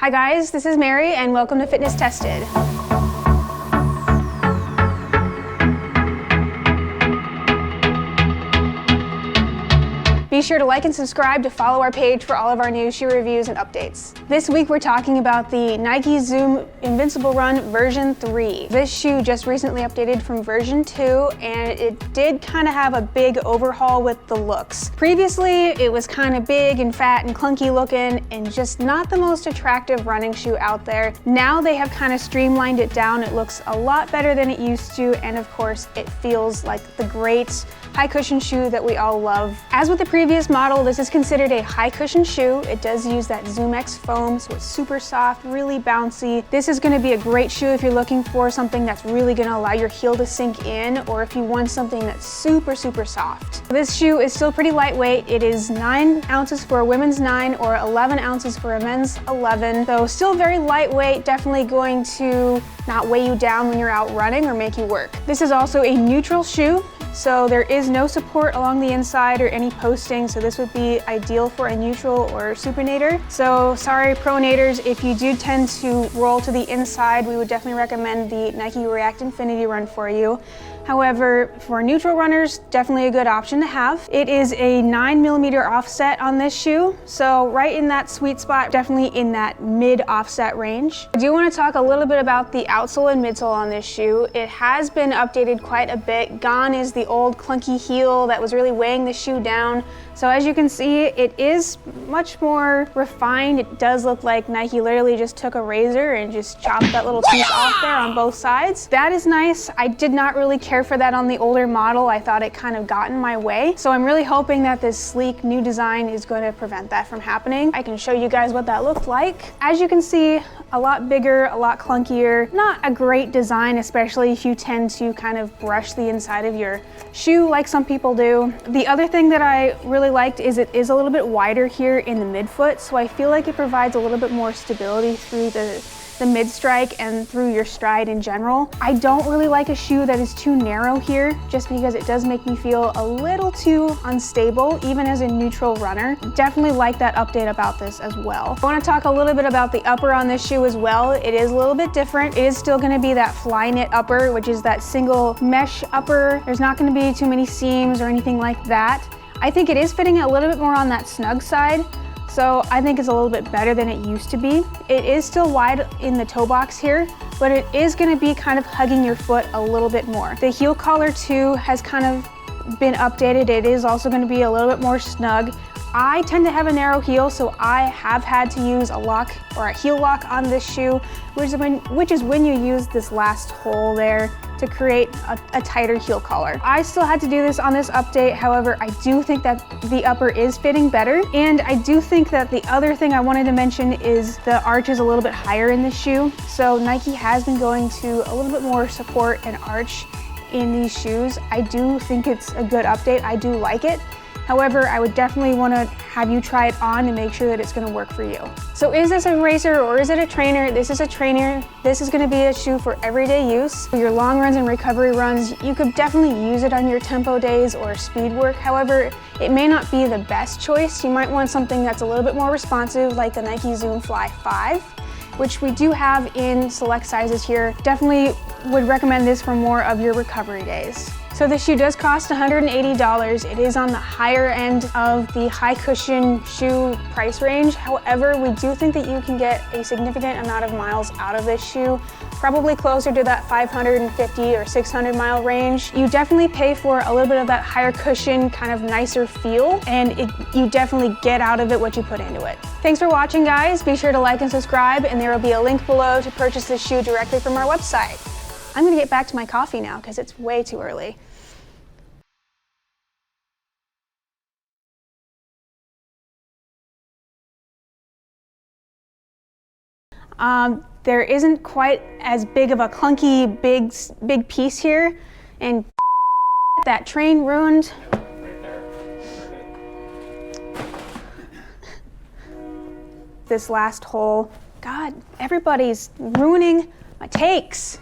Hi guys, this is Mary and welcome to Fitness Tested. Be sure to like and subscribe to follow our page for all of our new shoe reviews and updates. This week we're talking about the Nike Zoom Invincible Run version 3. This shoe just recently updated from version 2 and it did kind of have a big overhaul with the looks. Previously it was kind of big and fat and clunky looking and just not the most attractive running shoe out there. Now they have kind of streamlined it down. It looks a lot better than it used to, and of course it feels like the great high cushion shoe that we all love. As with the previous model, this is considered a high cushion shoe. It does use that ZoomX foam, so it's super soft, really bouncy. This is gonna be a great shoe if you're looking for something that's really gonna allow your heel to sink in, or if you want something that's super soft. This shoe is still pretty lightweight. It is 9 ounces for a women's 9 or 11 ounces for a men's 11. So still very lightweight, definitely going to not weigh you down when you're out running or make you work. This is also a neutral shoe. So there is no support along the inside or any posting, so this would be ideal for a neutral or supinator. So sorry pronators, if you do tend to roll to the inside, we would definitely recommend the Nike React Infinity Run for you. However, for neutral runners, definitely a good option to have. It is a 9mm offset on this shoe, so right in that sweet spot, definitely in that mid offset range. I do want to talk a little bit about the outsole and midsole on this shoe. It has been updated quite a bit. Gone is the old clunky heel that was really weighing the shoe down. So as you can see, it is much more refined. It does look like Nike literally just took a razor and just chopped that little piece off there on both sides. That is nice. I did not really care for that on the older model. I thought it kind of got in my way. So I'm really hoping that this sleek new design is going to prevent that from happening. I can show you guys what that looked like. As you can see, a lot bigger, a lot clunkier. Not a great design, especially if you tend to kind of brush the inside of your shoe like some people do. The other thing that I really liked is it is a little bit wider here in the midfoot, so I feel like it provides a little bit more stability through the mid strike and through your stride in general. I don't really like a shoe that is too narrow here, just because it does make me feel a little too unstable, even as a neutral runner. Definitely like that update about this as well. I want to talk a little bit about the upper on this shoe as well. It is a little bit different. It is still going to be that fly knit upper, which is that single mesh upper. There's not going to be too many seams or anything like that. I think it is fitting a little bit more on that snug side. So I think it's a little bit better than it used to be. It is still wide in the toe box here, but it is gonna be kind of hugging your foot a little bit more. The heel collar too has kind of been updated. It is also gonna be a little bit more snug. I tend to have a narrow heel, so I have had to use a lock or a heel lock on this shoe, which is when you use this last hole there to create a tighter heel collar. I still had to do this on this update. However, I do think that the upper is fitting better. And I do think that the other thing I wanted to mention is the arch is a little bit higher in this shoe. So Nike has been going to a little bit more support and arch in these shoes. I do think it's a good update. I do like it. However, I would definitely want to have you try it on and make sure that it's going to work for you. So is this a racer or is it a trainer? This is a trainer. This is going to be a shoe for everyday use. For your long runs and recovery runs, you could definitely use it on your tempo days or speed work. However, it may not be the best choice. You might want something that's a little bit more responsive, like the Nike Zoom Fly 5, which we do have in select sizes here. Definitely would recommend this for more of your recovery days. So this shoe does cost $180. It is on the higher end of the high cushion shoe price range. However, we do think that you can get a significant amount of miles out of this shoe, probably closer to that 550 or 600 mile range. You definitely pay for a little bit of that higher cushion, kind of nicer feel, and you definitely get out of it what you put into it. Thanks for watching, guys. Be sure to like and subscribe, and there will be a link below to purchase this shoe directly from our website. I'm gonna get back to my coffee now because it's way too early. There isn't quite as big of a clunky big piece here, and that train ruined. This last hole. God, everybody's ruining my takes.